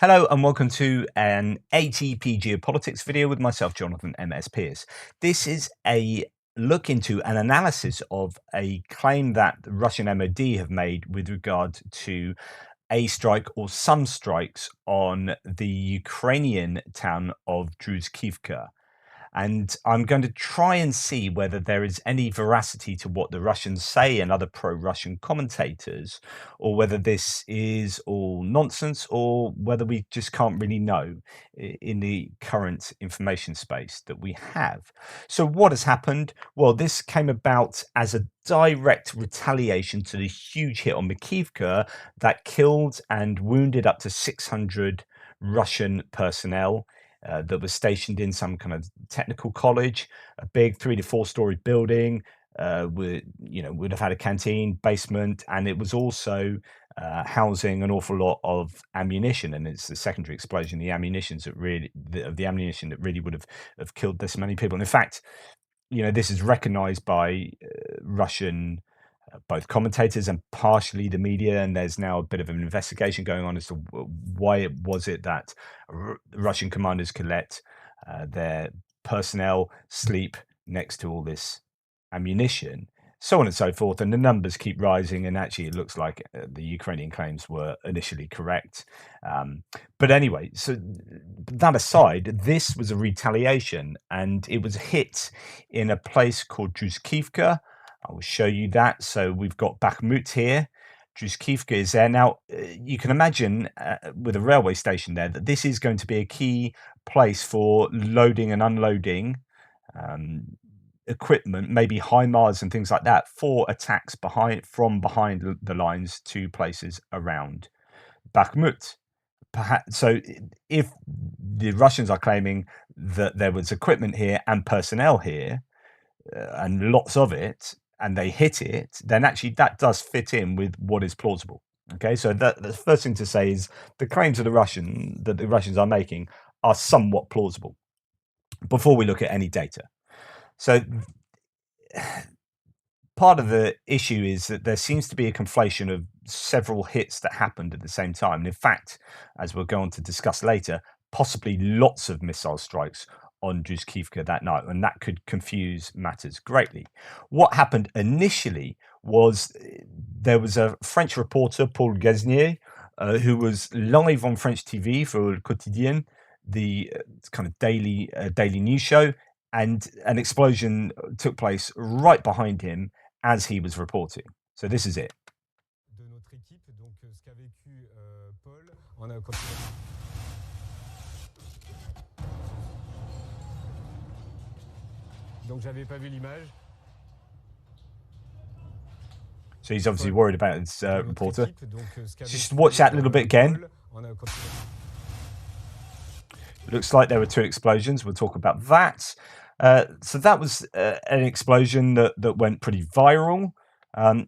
Hello and welcome to an ATP Geopolitics video with myself, Jonathan MS Pearce. This is a look into an analysis of a claim that the Russian MOD have made with regard to a strike or some strikes on the Ukrainian town of Druzhkivka. And I'm going to try and see whether there is any veracity to what the Russians say and other pro-Russian commentators, or whether this is all nonsense, or whether we just can't really know in the current information space that we have. So what has happened? Well, this came about as a direct retaliation to the huge hit on Makivka that killed and wounded up to 600 Russian personnel that was stationed in some kind of technical college, a big 3 to 4 story building. Would have had a canteen, basement, and it was also housing an awful lot of ammunition. And it's the secondary explosion, the ammunition that really would have killed this many people. And in fact, this is recognized by Russian both commentators and partially the media, and there's now a bit of an investigation going on as to why it was that Russian commanders could let their personnel sleep next to all this ammunition, so on and so forth, and the numbers keep rising, and actually it looks like the Ukrainian claims were initially correct. But anyway, so that aside, this was a retaliation, and it was a hit in a place called Druzhkivka. I will show you that. So we've got Bakhmut here. Druzhkivka is there. Now, you can imagine with a railway station there that this is going to be a key place for loading and unloading equipment, maybe HIMARS and things like that, for attacks from behind the lines to places around Bakhmut. So if the Russians are claiming that there was equipment here and personnel here, and lots of it, and they hit it, then actually that does fit in with what is plausible. Okay, so the first thing to say is the claims of the Russians are making are somewhat plausible before we look at any data. So part of the issue is that there seems to be a conflation of several hits that happened at the same time. And in fact, as we'll go on to discuss later, possibly lots of missile strikes on Druzhkivka that night, and that could confuse matters greatly. What happened initially was there was a French reporter, Paul Gesnier, who was live on French TV for Le Quotidien, the kind of daily news show, and an explosion took place right behind him as he was reporting. So this is it. De notre équipe, donc ce qu'a vécu Paul, donc j'avais pas vu l'image. So he's obviously worried about his reporter. Just watch that little bit again. Looks like there were 2 explosions. We'll talk about that. So that was an explosion that went pretty viral.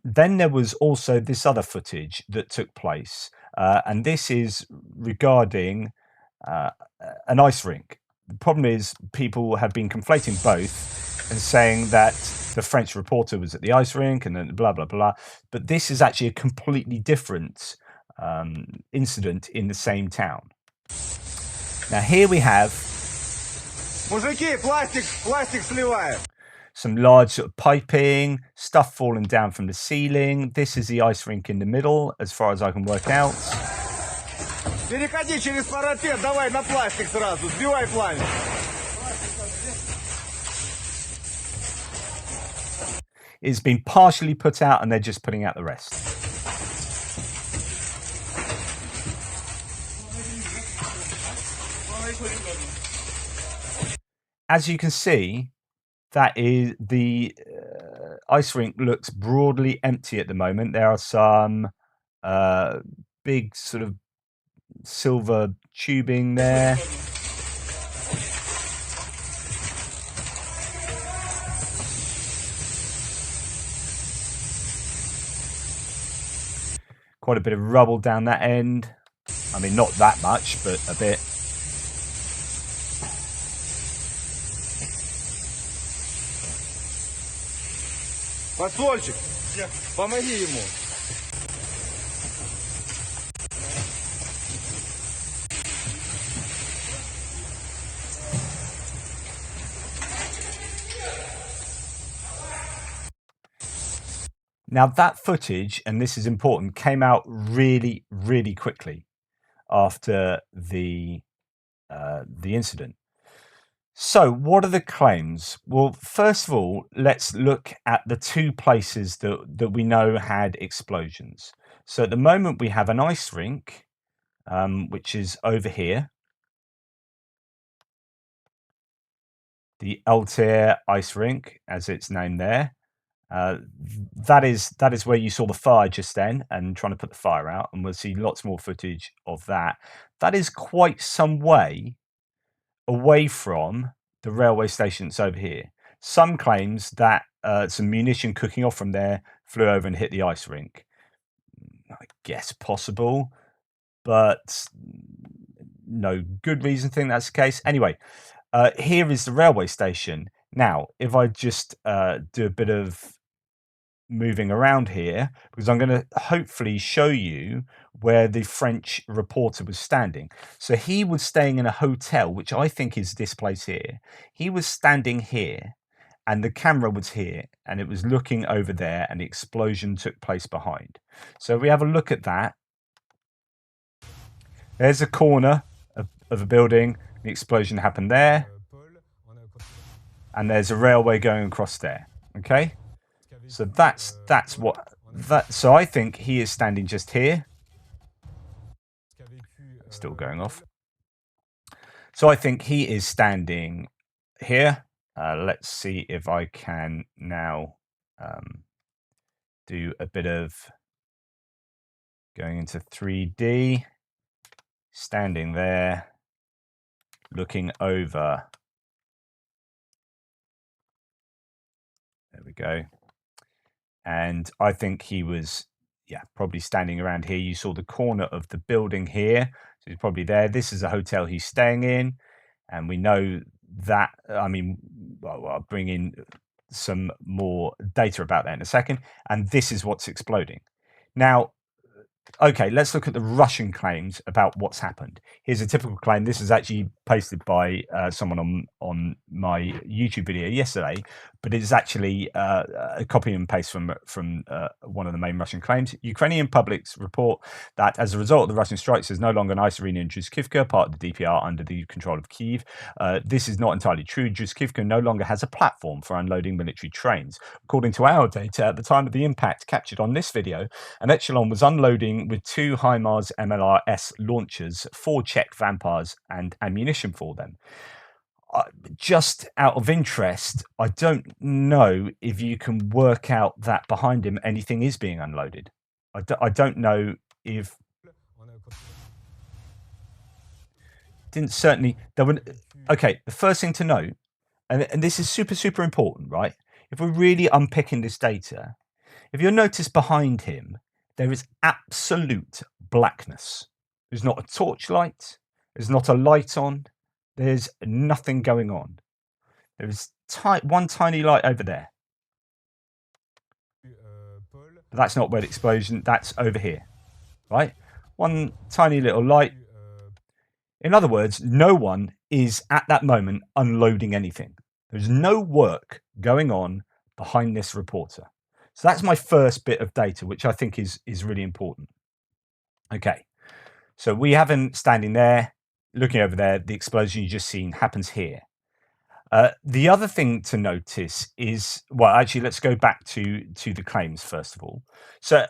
Then there was also this other footage that took place, and this is regarding an ice rink. The problem is people have been conflating both and saying that the French reporter was at the ice rink and then blah, blah, blah. But this is actually a completely different incident in the same town. Now here we have some large sort of piping, stuff falling down from the ceiling. This is the ice rink in the middle, as far as I can work out. Переходи через парапет, давай на пластик сразу, сбивай пламя. It's been partially put out and they're just putting out the rest. As you can see, that is the ice rink looks broadly empty at the moment. There are some big sort of silver tubing there. Quite a bit of rubble down that end. I mean, not that much, but a bit. Посольчик, помоги ему. Now that footage, and this is important, came out really, really quickly after the incident. So what are the claims? Well, first of all, let's look at the two places that we know had explosions. So at the moment we have an ice rink, which is over here. The Altair ice rink, as it's named there. That is where you saw the fire just then, and trying to put the fire out, and we'll see lots more footage of that. That is quite some way away from the railway station that's over here. Some claims that some munition cooking off from there flew over and hit the ice rink. I guess possible, but no good reason to think that's the case. Anyway, here is the railway station. Now, if I just do a bit of moving around here, because I'm going to hopefully show you where the French reporter was standing. So he was staying in a hotel, which I think is this place here. He was standing here, and the camera was here, and it was looking over there, and the explosion took place behind. So we have a look at that. There's a corner of a building. The explosion happened there, and there's a railway going across there. Okay. So that's what that. So I think he is standing just here. Still going off. So I think he is standing here. Let's see if I can now do a bit of going into 3D. Standing there, looking over. There we go. And I think he was, probably standing around here. You saw the corner of the building here. So he's probably there. This is a hotel he's staying in. And we know that, I mean, I'll bring in some more data about that in a second. And this is what's exploding. Now, okay, let's look at the Russian claims about what's happened. Here's a typical claim. This is actually posted by someone on my YouTube video yesterday, but it's actually a copy and paste from one of the main Russian claims. Ukrainian publics report that as a result of the Russian strikes, there's no longer an ice arena in Druzhkivka, part of the DPR under the control of Kyiv. This is not entirely true. Druzhkivka no longer has a platform for unloading military trains. According to our data, at the time of the impact captured on this video, an echelon was unloading with 2 HIMARS MLRS launchers, 4 Czech Vampires, and ammunition for them. Just out of interest, I don't know if you can work out that behind him anything is being unloaded. I don't know if... Didn't certainly... There were, okay, the first thing to note, and this is super, super important, right? If we're really unpicking this data, if you'll notice behind him, there is absolute blackness. There's not a torchlight. There's not a light on. There's nothing going on. There is one tiny light over there. But that's not where the explosion, that's over here, right? One tiny little light. In other words, no one is at that moment unloading anything. There's no work going on behind this reporter. So that's my first bit of data, which I think is really important. Okay, so we have him standing there, looking over there. The explosion you just seen happens here. The other thing to notice is, well, actually, let's go back to the claims first of all. So,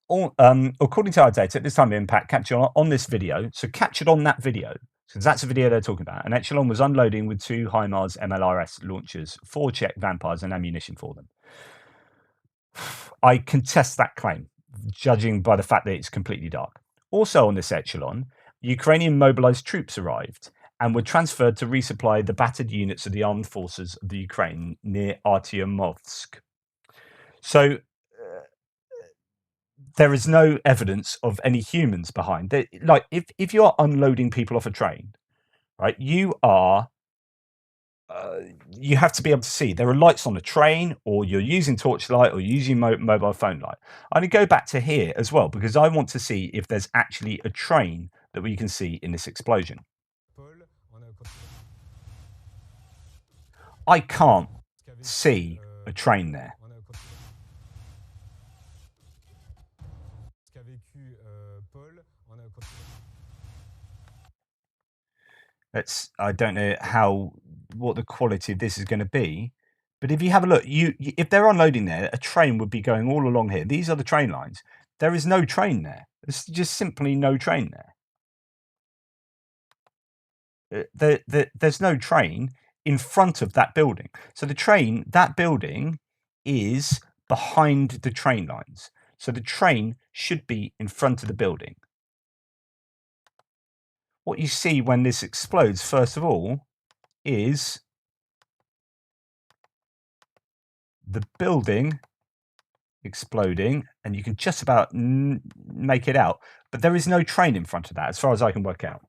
according to our data, at this time of impact, captured on this video, so captured on that video, because that's the video they're talking about, an echelon was unloading with 2 HIMARS MLRS launchers, 4 Czech Vampires, and ammunition for them. I contest that claim, judging by the fact that it's completely dark. Also on this echelon, Ukrainian mobilized troops arrived and were transferred to resupply the battered units of the armed forces of the Ukraine near Artyomovsk. So there is no evidence of any humans behind. Like if you are unloading people off a train, right, you are you have to be able to see there are lights on the train, or you're using torchlight, or using mobile phone light. I'm going to go back to here as well, because I want to see if there's actually a train that we can see in this explosion. I can't see a train there. I don't know what the quality of this is going to be, but if you have a look, if they're unloading there, a train would be going all along here. These are the train lines. There is no train there. There's just simply no train there. There's no train in front of that building. So that building is behind the train lines. So the train should be in front of the building. What you see when this explodes, first of all, is the building exploding, and you can just about make it out, but there is no train in front of that as far as I can work out.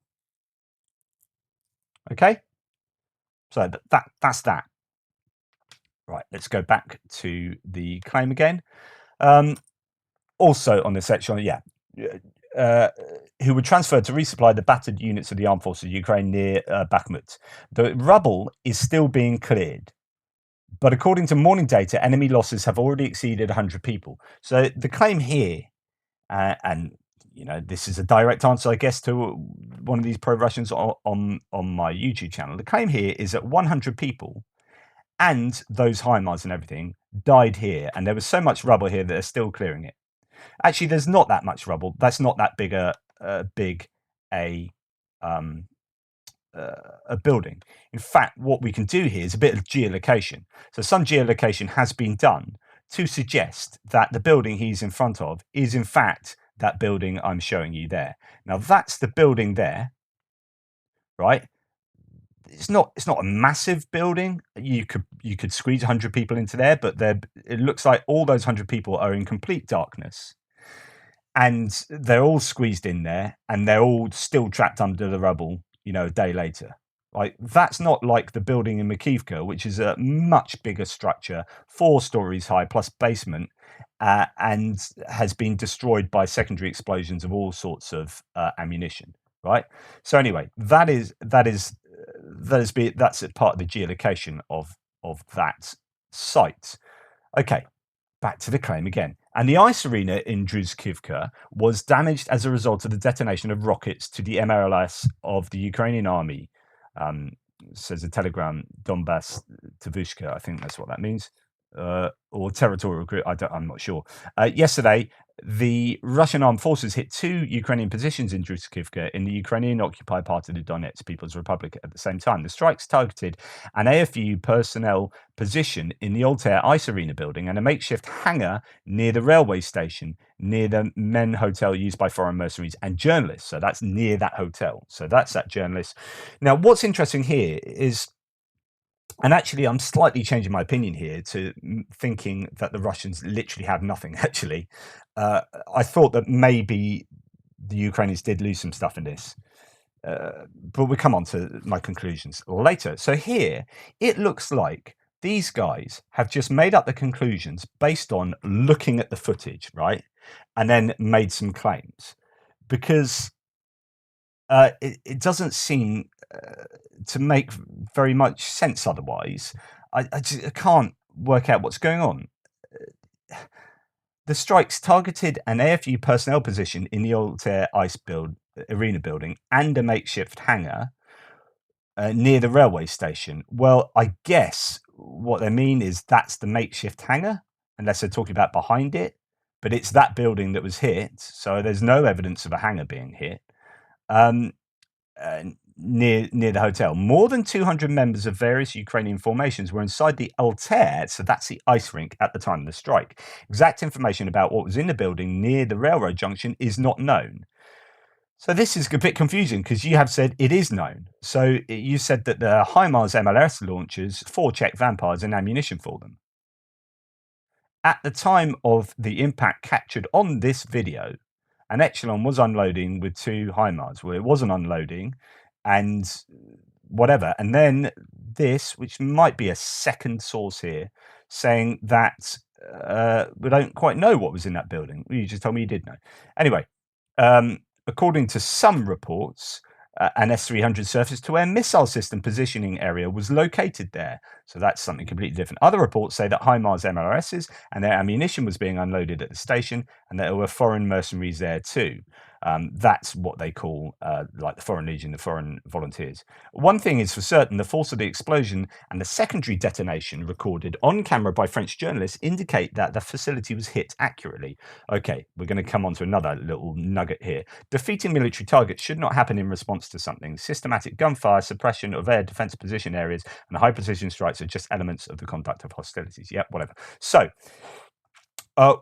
Okay, so that's that. Right, let's go back to the claim again. Also on this section, who were transferred to resupply the battered units of the armed forces of Ukraine near Bakhmut. The rubble is still being cleared, but according to morning data, enemy losses have already exceeded 100 people. So the claim here, and this is a direct answer, I guess, to one of these pro-Russians on my YouTube channel. The claim here is that 100 people and those HIMARS and everything died here, and there was so much rubble here that they're still clearing it. Actually, there's not that much rubble. That's not that big a building. In fact, what we can do here is a bit of geolocation. So some geolocation has been done to suggest that the building he's in front of is in fact that building I'm showing you there. Now that's the building there, right? It's not a massive building. You could squeeze 100 people into there, but it looks like all those 100 people are in complete darkness. And they're all squeezed in there, and they're all still trapped under the rubble, a day later. Like, that's not like the building in Makivka, which is a much bigger structure, 4 stories high plus basement, and has been destroyed by secondary explosions of all sorts of ammunition. Right. So anyway, that's part of the geolocation of that site. Okay, back to the claim again. And the ice arena in Druzhkivka was damaged as a result of the detonation of rockets to the MLRS of the Ukrainian army. Says a telegram, Donbass Tavushka, I think that's what that means. Or territorial group, I'm not sure. Yesterday, the Russian armed forces hit 2 Ukrainian positions in Druzhkivka in the Ukrainian-occupied part of the Donetsk People's Republic at the same time. The strikes targeted an AFU personnel position in the Altair Ice Arena building and a makeshift hangar near the railway station, near the Men Hotel used by foreign mercenaries and journalists. So that's near that hotel. So that's that journalist. Now, what's interesting here is, and actually, I'm slightly changing my opinion here to thinking that the Russians literally have nothing, actually. I thought that maybe the Ukrainians did lose some stuff in this. But we'll come on to my conclusions later. So here, it looks like these guys have just made up the conclusions based on looking at the footage, right? And then made some claims. Because it doesn't seem to make very much sense otherwise. I can't work out what's going on. The strikes targeted an AFU personnel position in the Altair Arena building and a makeshift hangar near the railway station. Well, I guess what they mean is that's the makeshift hangar, unless they're talking about behind it. But it's that building that was hit, so there's no evidence of a hangar being hit. Near the hotel. More than 200 members of various Ukrainian formations were inside the Altair, so that's the ice rink, at the time of the strike. Exact information about what was in the building near the railroad junction is not known. So this is a bit confusing because you have said it is known. So you said that the HIMARS MLS launchers 4 Czech Vampires and ammunition for them. At the time of the impact captured on this video, an Echelon was unloading with 2 HIMARS. Well, it wasn't unloading and whatever. And then this, which might be a second source here, saying that we don't quite know what was in that building. You just told me you did know. Anyway, according to some reports, an S-300 surface-to-air missile system positioning area was located there. So that's something completely different. Other reports say that HIMARS MLRSs and their ammunition was being unloaded at the station and that there were foreign mercenaries there too. That's what they call like the Foreign Legion, the foreign volunteers. One thing is for certain, the force of the explosion and the secondary detonation recorded on camera by French journalists indicate that the facility was hit accurately. Okay, we're going to come on to another little nugget here. Defeating military targets should not happen in response to something. Systematic gunfire, suppression of air defense position areas, and high precision strikes are just elements of the conduct of hostilities. Yep, whatever. So,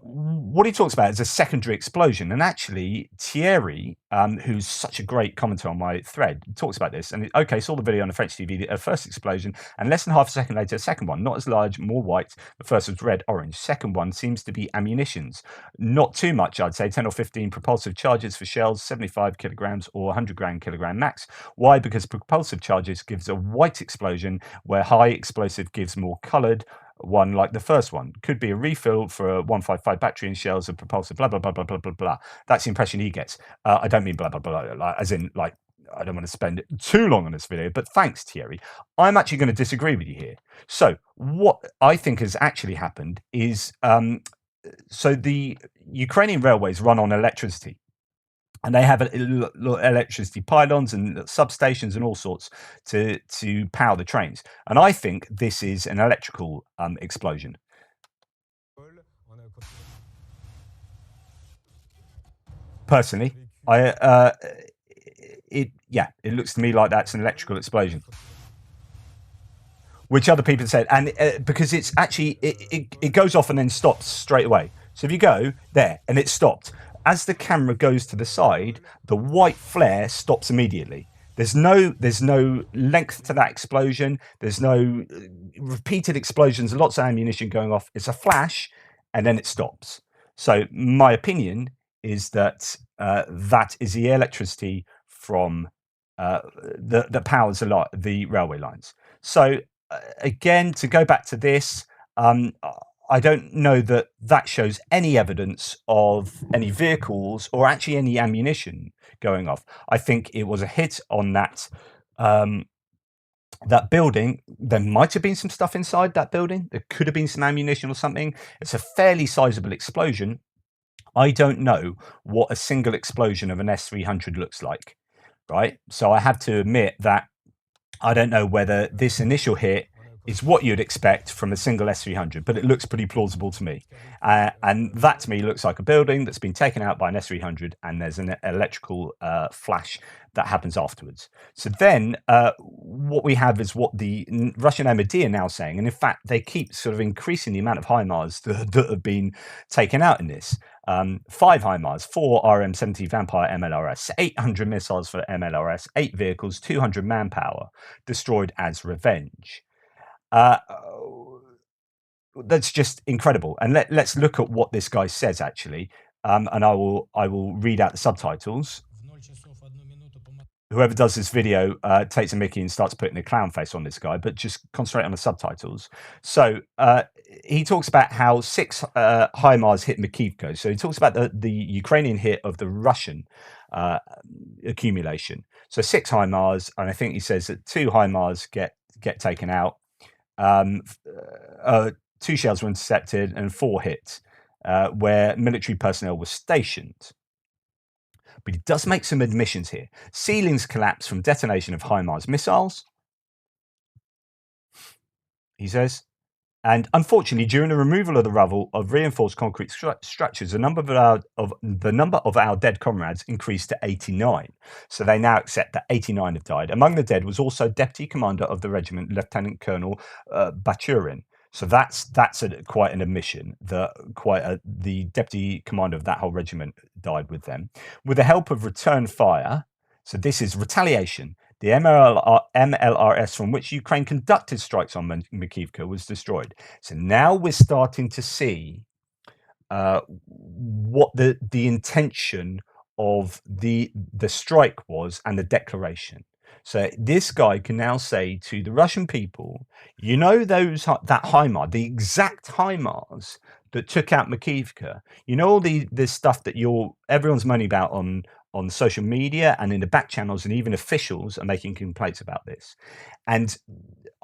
what he talks about is a secondary explosion, and actually Thierry, who's such a great commenter on my thread, talks about this. And okay, saw the video on the French TV, the first explosion, and less than half a second later, a second one, not as large, more white. The first was red, orange. Second one seems to be ammunitions, not too much, I'd say 10 or 15 propulsive charges for shells, 75 kilograms or 100 kilogram max. Why? Because propulsive charges gives a white explosion, where high explosive gives more coloured one, like the first one. Could be a refill for a 155 battery and shells of propulsive, blah, blah, blah, blah, blah, blah, blah. That's the impression he gets. I don't mean blah, blah, blah, like, as in, like, I don't want to spend too long on this video, but thanks, Thierry. I'm actually going to disagree with you here. So what I think has actually happened is, so the Ukrainian railways run on electricity. And they have electricity pylons and substations and all sorts to power the trains. And I think this is an electrical explosion. Personally, it looks to me like that's an electrical explosion. Which other people said, and because it's actually it goes off and then stops straight away. So if you go there and it stopped. As the camera goes to the side, the white flare stops immediately. There's no length to that explosion. There's no repeated explosions, lots of ammunition going off. It's a flash, and then it stops. So my opinion is that that is the electricity from that powers a lot the railway lines. So again, to go back to this. I don't know that that shows any evidence of any vehicles or actually any ammunition going off. I think it was a hit on that that building. There might have been some stuff inside that building. There could have been some ammunition or something. It's a fairly sizable explosion. I don't know what a single explosion of an S-300 looks like, right? So I have to admit that I don't know whether this initial hit is what you'd expect from a single S-300, but it looks pretty plausible to me. And that to me looks like a building that's been taken out by an S-300, and there's an electrical flash that happens afterwards. So then what we have is what the Russian MOD are now saying, and in fact they keep sort of increasing the amount of HIMARS that have been taken out in this. 5 HIMARS, 4 RM-70 Vampire MLRS, 800 missiles for MLRS, 8 vehicles, 200 manpower destroyed as revenge. That's just incredible. And let's look at what this guy says actually. And I will read out the subtitles. Whoever does this video takes a mickey and starts putting a clown face on this guy, but just concentrate on the subtitles. So he talks about how 6 HIMARS hit Makivka. So he talks about the Ukrainian hit of the Russian accumulation. So 6 HIMARS, and I think he says that 2 HIMARS get taken out. 2 shells were intercepted and 4 hit where military personnel were stationed. But he does make some admissions here. Ceilings collapsed from detonation of HIMARS missiles, he says. And unfortunately, during the removal of the rubble of reinforced concrete structures, the number of our dead comrades increased to 89. So they now accept that 89 have died. Among the dead was also Deputy Commander of the regiment, Lieutenant Colonel Bachurin. So that's quite an admission that the Deputy Commander of that whole regiment died with them. With the help of return fire, so this is retaliation. The MLRS from which Ukraine conducted strikes on Makivka was destroyed. So now we're starting to see what the intention of the strike was and the declaration. So this guy can now say to the Russian people, you know, that HIMARS, the exact HIMARS that took out Makivka, you know, all the stuff that everyone's moaning about on social media and in the back channels, and even officials are making complaints about this. And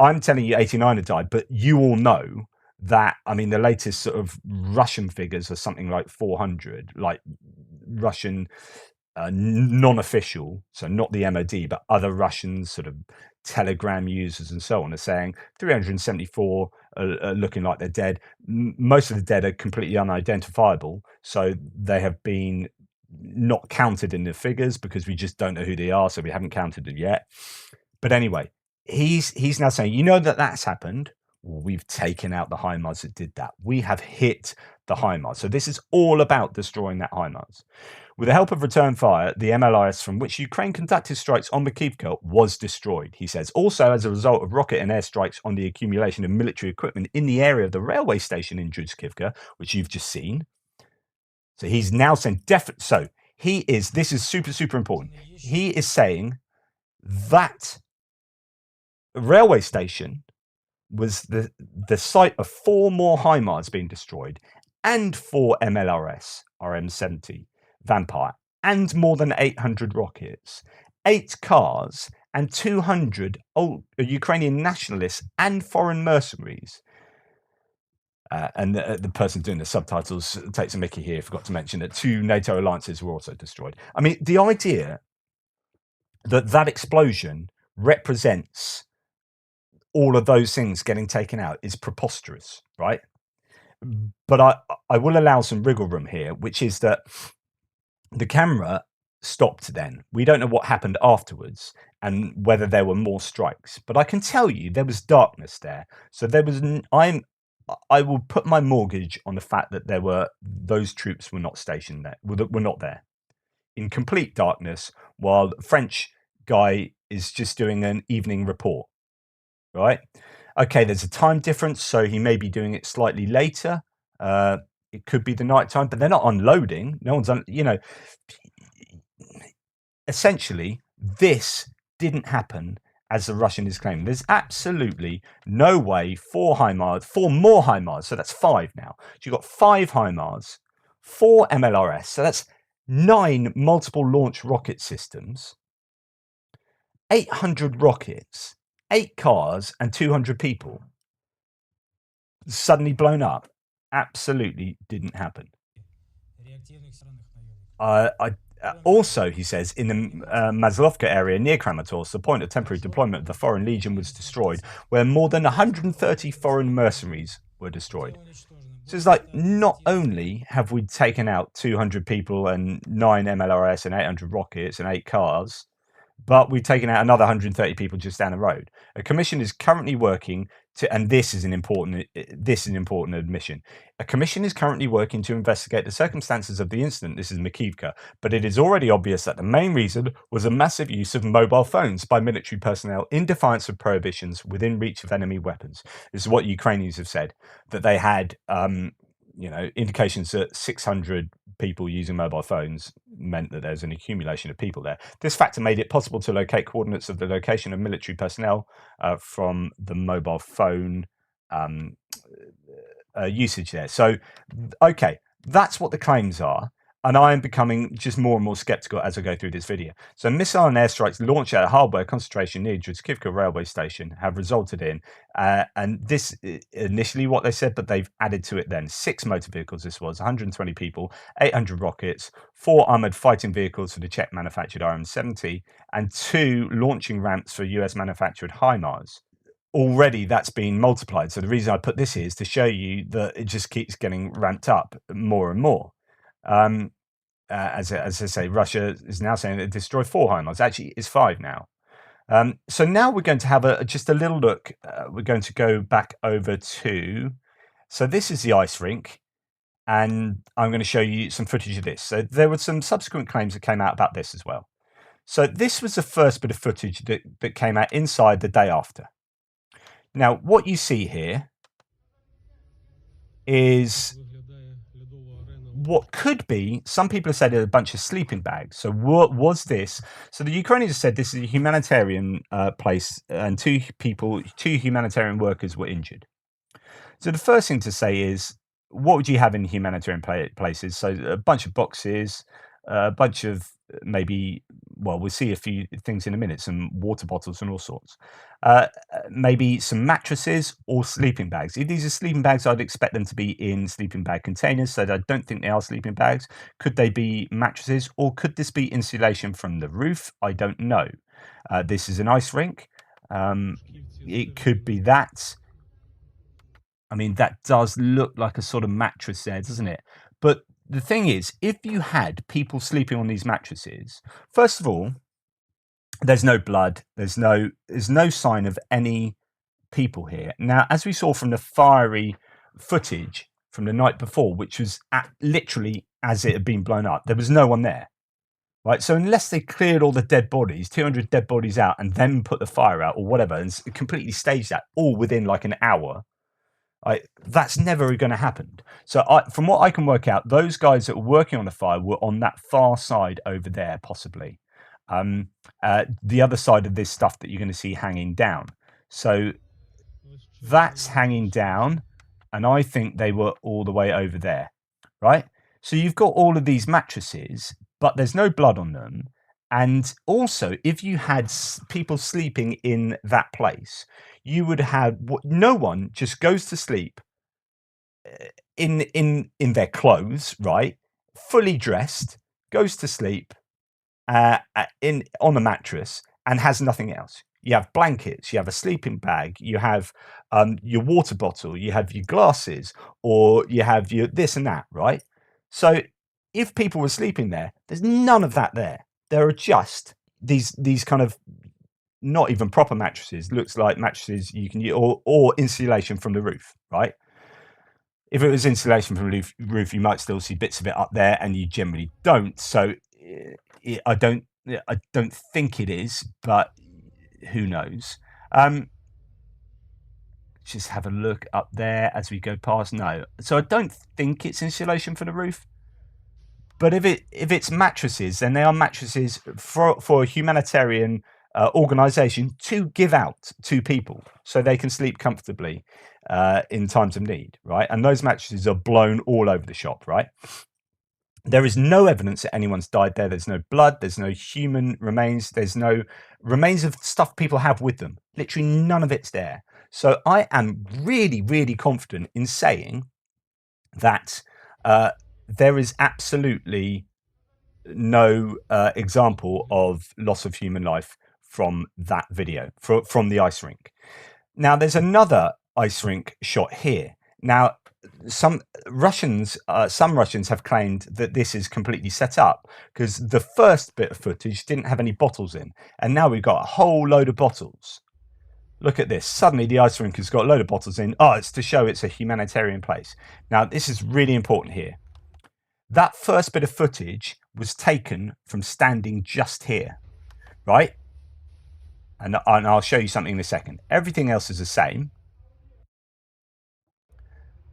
I'm telling you 89 have died, but you all know that, I mean, the latest sort of Russian figures are something like 400, like Russian non-official, so not the MOD, but other Russian sort of Telegram users and so on, are saying 374 are looking like they're dead. Most of the dead are completely unidentifiable, so they have been not counted in the figures because we just don't know who they are, so we haven't counted them yet. But anyway, he's now saying, you know, that's happened. Well, we've taken out the HIMARS that did that. We have hit the HIMARS. So this is all about destroying that HIMARS. With the help of return fire, the MLRS from which Ukraine conducted strikes on Makivka was destroyed, he says. Also, as a result of rocket and airstrikes on the accumulation of military equipment in the area of the railway station in Druzhkivka, which you've just seen. So he's now saying, so he is, this is super, super important. He is saying that railway station was the site of 4 more HIMARS being destroyed and 4 MLRS RM-70 Vampire and more than 800 rockets, 8 cars and 200 Ukrainian nationalists and foreign mercenaries. And the person doing the subtitles takes a mickey here, forgot to mention that 2 NATO alliances were also destroyed. I mean, the idea that that explosion represents all of those things getting taken out is preposterous, right? But I will allow some wriggle room here, which is that the camera stopped then. We don't know what happened afterwards and whether there were more strikes, but I can tell you there was darkness there. So there was, I will put my mortgage on the fact that those troops were not stationed there, were not there in complete darkness while the French guy is just doing an evening report. Right? Okay, there's a time difference, so he may be doing it slightly later. It could be the night time, but they're not unloading. No one's essentially, this didn't happen as the Russian is claiming. There's absolutely no way 4 more HIMARS, so that's 5 now. So you've got 5 HIMARS, 4 MLRS, so that's 9 multiple launch rocket systems, 800 rockets, 8 cars and 200 people suddenly blown up. Absolutely didn't happen. Also, he says, in the Mazlovka area near Kramatorsk, the point of temporary deployment of the Foreign Legion was destroyed, where more than 130 foreign mercenaries were destroyed. So it's like, not only have we taken out 200 people and 9 MLRS and 800 rockets and 8 cars, but we've taken out another 130 people just down the road. A commission is currently working to, and this is an important admission. A commission is currently working to investigate the circumstances of the incident. This is Makivka, but it is already obvious that the main reason was a massive use of mobile phones by military personnel in defiance of prohibitions within reach of enemy weapons. This is what Ukrainians have said, that they had indications that 600 people using mobile phones meant that there's an accumulation of people there. This factor made it possible to locate coordinates of the location of military personnel from the mobile phone usage there. So, okay, that's what the claims are. And I am becoming just more and more skeptical as I go through this video. So missile and airstrikes launched at a hardware concentration near Druzhkivka railway station have resulted in, and this initially what they said, but they've added to it then, 6 motor vehicles, this was 120 people, 800 rockets, 4 armoured fighting vehicles for the Czech manufactured RM-70, and 2 launching ramps for US manufactured HIMARS. Already that's been multiplied. So the reason I put this here is to show you that it just keeps getting ramped up more and more. As I say, Russia is now saying that it destroyed 4 HIMARS. Actually, it's 5 now. So now we're going to have just a little look. We're going to go back over to. So this is the ice rink, and I'm going to show you some footage of this. So there were some subsequent claims that came out about this as well. So this was the first bit of footage that came out inside the day after. Now, what you see here is what could be, some people have said, a bunch of sleeping bags. So what was this? So the Ukrainians have said this is a humanitarian place, and 2 humanitarian workers were injured. So the first thing to say is, what would you have in humanitarian places? So a bunch of boxes, a bunch of maybe, well, we'll see a few things in a minute, some water bottles and all sorts. Maybe some mattresses or sleeping bags. If these are sleeping bags, I'd expect them to be in sleeping bag containers, so I don't think they are sleeping bags. Could they be mattresses, or could this be insulation from the roof? I don't know. This is an ice rink. It could be that. I mean, that does look like a sort of mattress there, doesn't it? But the thing is, if you had people sleeping on these mattresses, first of all, there's no blood. There's no sign of any people here. Now, as we saw from the fiery footage from the night before, which was literally as it had been blown up, there was no one there. Right, so unless they cleared all the dead bodies, 200 dead bodies out, and then put the fire out or whatever, and completely staged that all within like an hour, that's never going to happen. So from what I can work out, those guys that were working on the fire were on that far side over there, possibly. The other side of this stuff that you're going to see hanging down. So that's hanging down, and I think they were all the way over there, right? So you've got all of these mattresses, but there's no blood on them. And also, if you had people sleeping in that place, you would have no one just goes to sleep in their clothes, right? Fully dressed, goes to sleep on a mattress and has nothing else. You have blankets, you have a sleeping bag, you have your water bottle, you have your glasses, or you have your this and that, right? So if people were sleeping there, there's none of that there. There are just these kind of not even proper mattresses. Looks like mattresses you can use, or insulation from the roof, right? If it was insulation from the roof, you might still see bits of it up there, and you generally don't. So I don't think it is, but who knows? Just have a look up there as we go past. No, so I don't think it's insulation for the roof. But if it's mattresses, then they are mattresses for a humanitarian organization to give out to people so they can sleep comfortably in times of need, right? And those mattresses are blown all over the shop, right? There is no evidence that anyone's died there. There's no blood. There's no human remains. There's no remains of stuff people have with them. Literally none of it's there. So I am really, really confident in saying that there is absolutely no example of loss of human life from that video, from the ice rink. Now, there's another ice rink shot here. Now, some Russians have claimed that this is completely set up because the first bit of footage didn't have any bottles in, and now we've got a whole load of bottles. Look at this. Suddenly the ice rink has got a load of bottles in. Oh, it's to show it's a humanitarian place. Now, this is really important here. That first bit of footage was taken from standing just here, right? And I'll show you something in a second. Everything else is the same.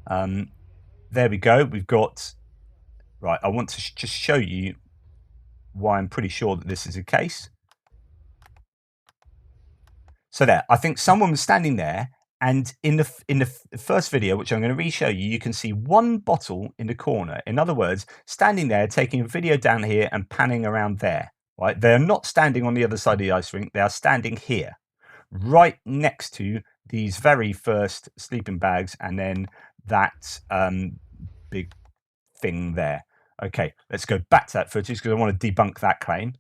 There we go. We've got, right, I want to just show you why I'm pretty sure that this is the case. So there, I think someone was standing there, and in the first video, which I'm going to re-show you, you can see one bottle in the corner. In other words, standing there, taking a video down here and panning around there, right? They're not standing on the other side of the ice rink. They are standing here, right next to these very first sleeping bags, and then that big thing there. Okay, let's go back to that footage because I want to debunk that claim.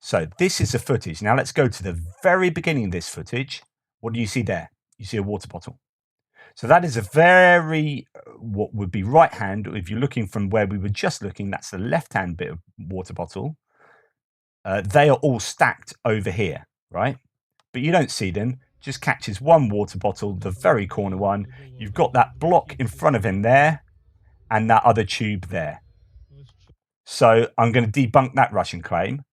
So this is the footage. Now let's go to the very beginning of this footage. What do you see there? You see a water bottle. So that is a very, what would be right hand. If you're looking from where we were just looking, that's the left hand bit of water bottle. They are all stacked over here, right? But you don't see them. Just catches one water bottle, the very corner one. You've got that block in front of him there, and that other tube there. So I'm going to debunk that Russian claim.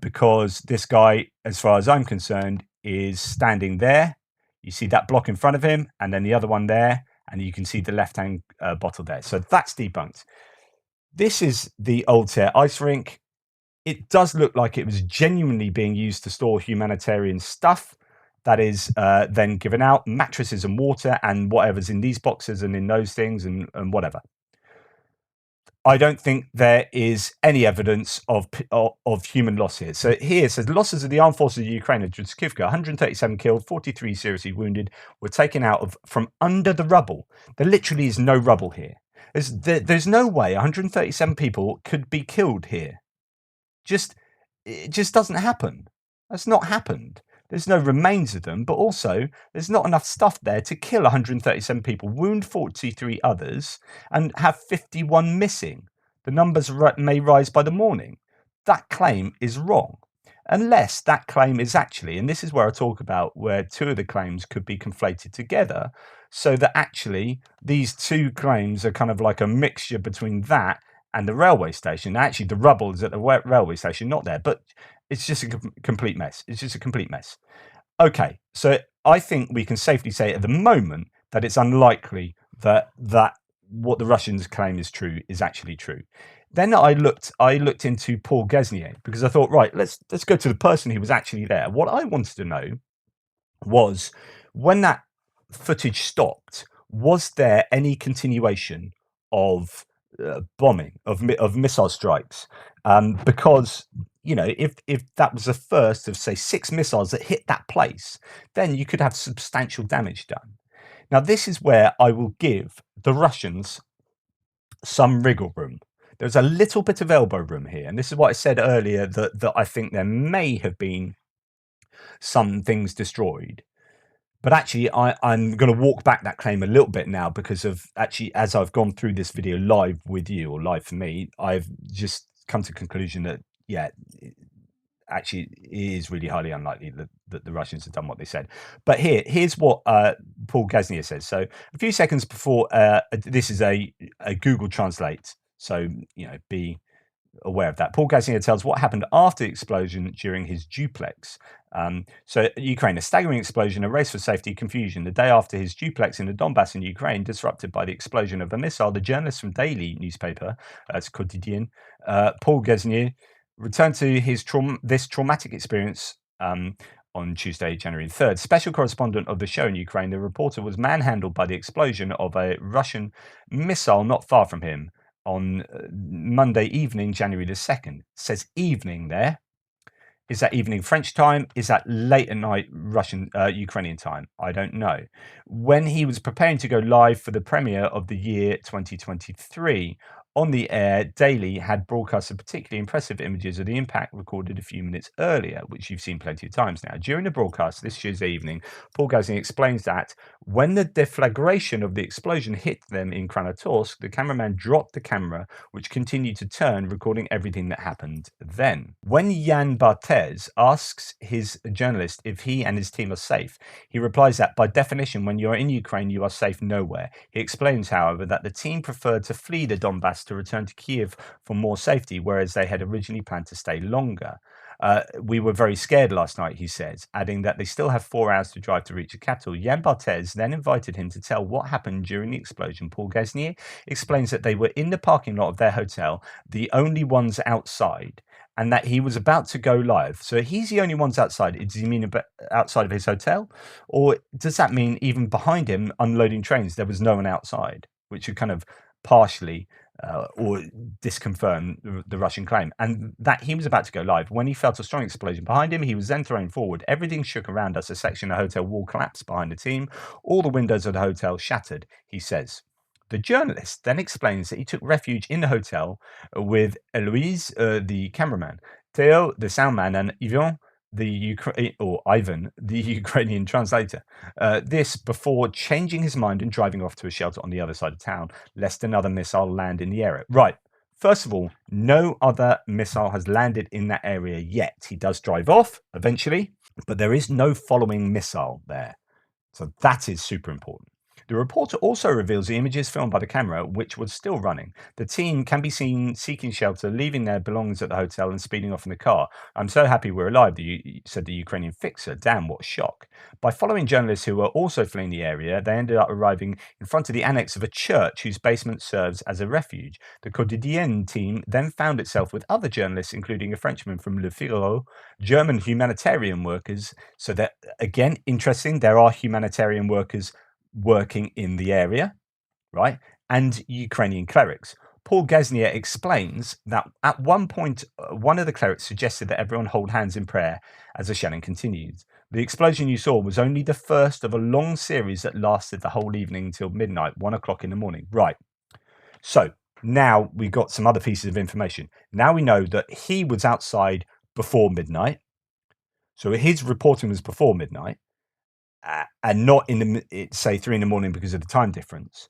Because this guy, as far as I'm concerned, is standing there. You see that block in front of him, and then the other one there, and you can see the left-hand bottle there. So that's debunked. This is the Old Tear ice rink. It does look like it was genuinely being used to store humanitarian stuff that is then given out, mattresses and water and whatever's in these boxes and in those things and whatever. I don't think there is any evidence of human loss here. So here it says losses of the armed forces of Ukraine at Druzhkivka: 137 killed, 43 seriously wounded, were taken out from under the rubble. There literally is no rubble here. There's no way 137 people could be killed here. It just doesn't happen. That's not happened. There's no remains of them, but also there's not enough stuff there to kill 137 people, wound 43 others, and have 51 missing. The numbers may rise by the morning. That claim is wrong. Unless that claim is actually, and this is where I talk about where two of the claims could be conflated together, so that actually these two claims are kind of like a mixture between that and the railway station. Actually, the rubble is at the railway station, not there, but it's just a complete mess. It's just a complete mess. Okay, so I think we can safely say at the moment that it's unlikely that what the Russians claim is true is actually true. Then I looked into Paul Gesnier because I thought, right, let's go to the person who was actually there. What I wanted to know was, when that footage stopped, was there any continuation of bombing, of missile strikes? Because, you know, if that was the first of, say, 6 missiles that hit that place, then you could have substantial damage done. Now, this is where I will give the Russians some wriggle room. There's a little bit of elbow room here, and this is what I said earlier, that I think there may have been some things destroyed. But actually, I'm going to walk back that claim a little bit now, because of actually, as I've gone through this video live with you, or live for me, I've just come to the conclusion that, yeah, actually it is really highly unlikely that the Russians have done what they said. But here's what Paul Gesnier says. So a few seconds before, this is a Google Translate, so, you know, be aware of that. Paul Gesnier tells what happened after the explosion during his duplex. So Ukraine: a staggering explosion, a race for safety, confusion. The day after his duplex in the Donbass in Ukraine, disrupted by the explosion of a missile, the journalist from daily newspaper, that's Quotidien, Paul Gesnier, returned to this traumatic experience on Tuesday, January 3rd. Special correspondent of the show in Ukraine, the reporter was manhandled by the explosion of a Russian missile not far from him on Monday evening, January the 2nd. It says evening there. Is that evening French time? Is that late at night Russian, Ukrainian time? I don't know. When he was preparing to go live for the premiere of the year 2023 on the air, Daily had broadcast some particularly impressive images of the impact recorded a few minutes earlier, which you've seen plenty of times now. During the broadcast this Tuesday evening, Paul Gesnier explains that when the deflagration of the explosion hit them in Kramatorsk, the cameraman dropped the camera, which continued to turn, recording everything that happened then. When Jan Barthez asks his journalist if he and his team are safe, he replies that by definition, when you are in Ukraine, you are safe nowhere. He explains, however, that the team preferred to flee the Donbass to return to Kiev for more safety, whereas they had originally planned to stay longer. We were very scared last night, he says, adding that they still have 4 hours to drive to reach the capital. Jan Barthez then invited him to tell what happened during the explosion. Paul Gesnier explains that they were in the parking lot of their hotel, the only ones outside, and that he was about to go live. So he's the only ones outside. Does he mean outside of his hotel? Or does that mean even behind him unloading trains, there was no one outside, which would kind of partially or disconfirm the Russian claim, and that he was about to go live when he felt a strong explosion behind him. He was then thrown forward. Everything shook around us. A section of the hotel wall collapsed behind the team. All the windows of the hotel shattered, he says. The journalist then explains that he took refuge in the hotel with Eloise, the cameraman, Theo, the soundman, and Ivan, the Ukrainian translator. This before changing his mind and driving off to a shelter on the other side of town, lest another missile land in the area. Right. First of all, no other missile has landed in that area yet. He does drive off eventually, but there is no following missile there. So that is super important. The reporter also reveals the images filmed by the camera, which was still running. The team can be seen seeking shelter, leaving their belongings at the hotel and speeding off in the car. "I'm so happy we're alive," said the Ukrainian fixer. "Damn, what a shock." By following journalists who were also fleeing the area, they ended up arriving in front of the annex of a church whose basement serves as a refuge. The Quotidien team then found itself with other journalists, including a Frenchman from Le Figaro, German humanitarian workers. So that, again, interesting, there are humanitarian workers working in the area, right? And Ukrainian clerics. Paul Gesnier explains that at one point, one of the clerics suggested that everyone hold hands in prayer as the shelling continued. The explosion you saw was only the first of a long series that lasted the whole evening until midnight, 1 o'clock in the morning. Right. So now we got some other pieces of information. Now we know that he was outside before midnight. So his reporting was before midnight and not in say 3 in the morning because of the time difference.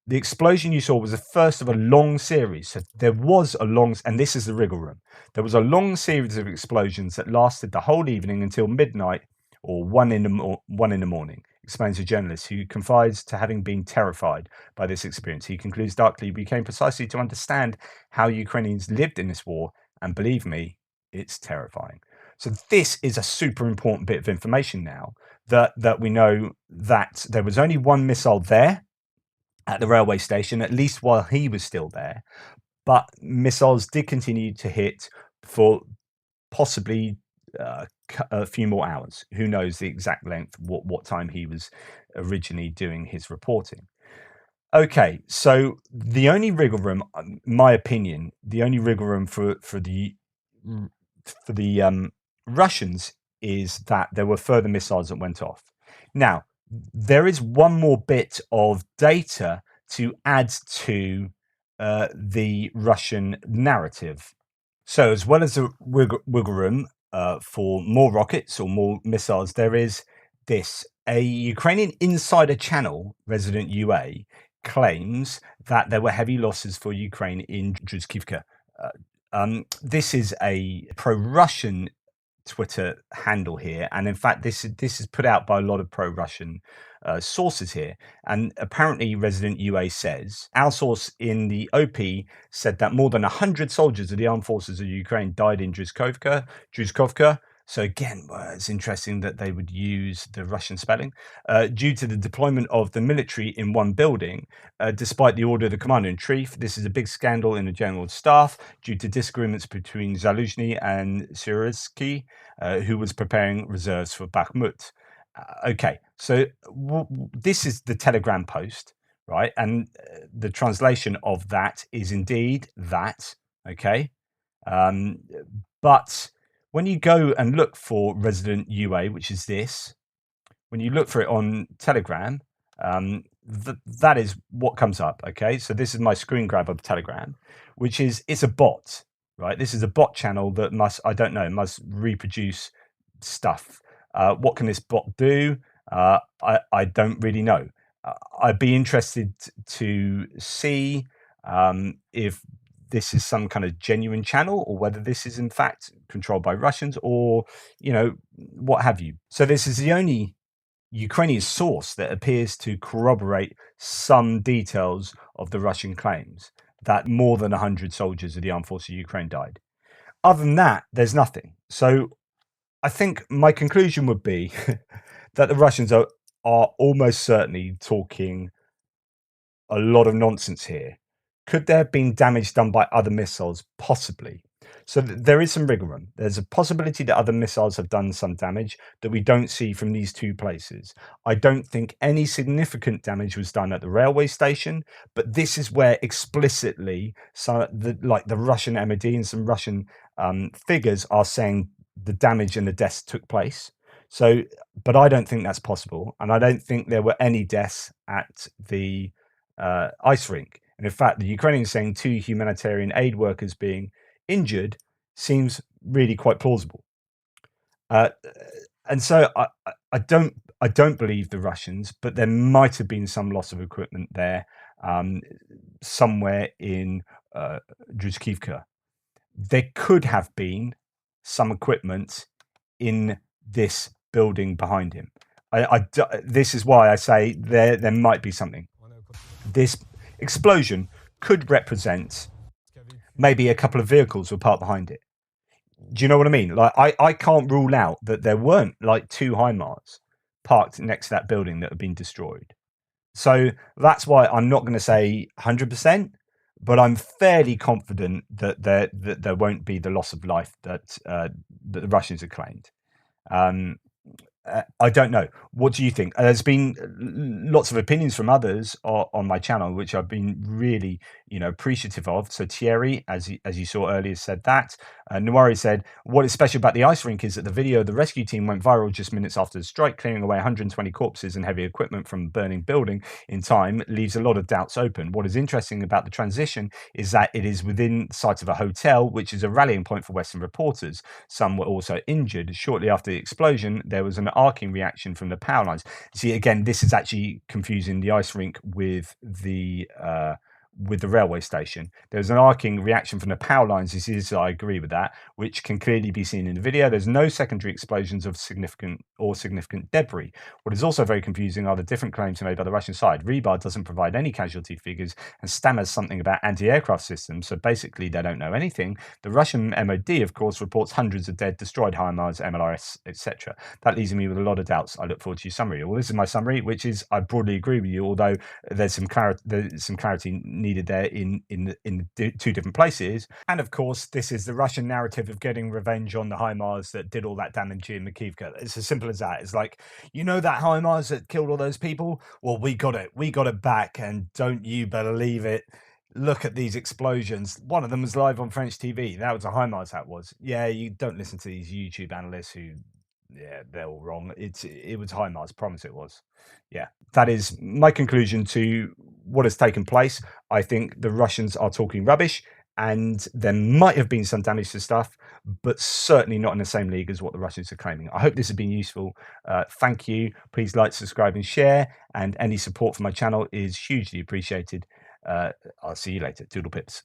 The explosion you saw was the first of a long series. So there was a long, and this is the wriggle room. There was a long series of explosions that lasted the whole evening until midnight or 1 in the morning, explains a journalist who confides to having been terrified by this experience. He concludes darkly, we came precisely to understand how Ukrainians lived in this war, and believe me, it's terrifying. So this is a super important bit of information now that we know that there was only one missile there at the railway station, at least while he was still there. But missiles did continue to hit for possibly a few more hours. Who knows the exact length, what time he was originally doing his reporting. Okay, so the only wriggle room, in my opinion, the only wriggle room for the Russians is that there were further missiles that went off. Now, there is one more bit of data to add to the Russian narrative. So, as well as the wiggle room for more rockets or more missiles, there is this. A Ukrainian insider channel, resident UA, claims that there were heavy losses for Ukraine in Druzhkivka. This is a pro-Russian Twitter handle here, and in fact this is put out by a lot of pro-Russian sources here. And apparently resident UA says our source in the OP said that more than 100 soldiers of the armed forces of Ukraine died in Druzhkivka. So again, it's interesting that they would use the Russian spelling due to the deployment of the military in one building, despite the order of the commander-in-chief. This is a big scandal in the general staff due to disagreements between Zaluzhny and Syrsky, who was preparing reserves for Bakhmut. Okay, so this is the Telegram post, right? And the translation of that is indeed that, okay? But when you go and look for resident UA, which is this, when you look for it on Telegram, that is what comes up. Okay, so this is my screen grab of Telegram, which is, it's a bot, right? This is a bot channel that must reproduce stuff. What can this bot do? I don't really know. I'd be interested to see if this is some kind of genuine channel or whether this is in fact controlled by Russians or, what have you. So this is the only Ukrainian source that appears to corroborate some details of the Russian claims that more than 100 soldiers of the armed forces of Ukraine died. Other than that, there's nothing. So I think my conclusion would be that the Russians are almost certainly talking a lot of nonsense here. Could there have been damage done by other missiles? Possibly. So there is some wriggle room. There's a possibility that other missiles have done some damage that we don't see from these two places. I don't think any significant damage was done at the railway station, but this is where explicitly the Russian MOD and some Russian figures are saying the damage and the deaths took place. So, but I don't think that's possible, and I don't think there were any deaths at the ice rink. And in fact, the Ukrainians saying 2 humanitarian aid workers being injured seems really quite plausible. And so I don't believe the Russians, but there might have been some loss of equipment there somewhere in Druzhkivka. There could have been some equipment in this building behind him. This is why I say there might be something. This explosion could represent maybe a couple of vehicles were parked behind it. Do you know what I mean? Like I can't rule out that there weren't like 2 HIMARS parked next to that building that have been destroyed. So that's why I'm not going to say 100%, but I'm fairly confident that there won't be the loss of life that the Russians have claimed. I don't know. What do you think? There's been lots of opinions from others on my channel, which I've been really, appreciative of. So Thierry, as you saw earlier, said that. Nwari said, what is special about the ice rink is that the video of the rescue team went viral just minutes after the strike, clearing away 120 corpses and heavy equipment from a burning building in time leaves a lot of doubts open. What is interesting about the transition is that it is within sight of a hotel, which is a rallying point for Western reporters. Some were also injured. Shortly after the explosion, there was an arcing reaction from the power lines. See, again, this is actually confusing the ice rink with the railway station. There's an arcing reaction from the power lines. This is, I agree with that, which can clearly be seen in the video. There's no secondary explosions of significant debris. What is also very confusing are the different claims made by the Russian side. Rebar doesn't provide any casualty figures and stammers something about anti-aircraft systems, so basically they don't know anything. The Russian MOD, of course, reports hundreds of dead, destroyed HIMARS, MLRS, etc. That leaves me with a lot of doubts. I look forward to your summary. Well, this is my summary, which is I broadly agree with you, although there's some clarity needed there in the two different places. And of course, this is the Russian narrative of getting revenge on the HIMARS that did all that damage in Makivka. It's as simple as that. It's like, that HIMARS that killed all those people? Well, we got it back, and don't you believe it? Look at these explosions. One of them was live on French TV. That was a HIMARS, that was. Yeah, you don't listen to these YouTube analysts who, they're all wrong. It was HIMARS, promise it was. Yeah, that is my conclusion to what has taken place. I think the Russians are talking rubbish, and there might have been some damage to stuff, but certainly not in the same league as what the Russians are claiming. I hope this has been useful. Thank you. Please like, subscribe, and share. And any support for my channel is hugely appreciated. I'll see you later. Toodle pips.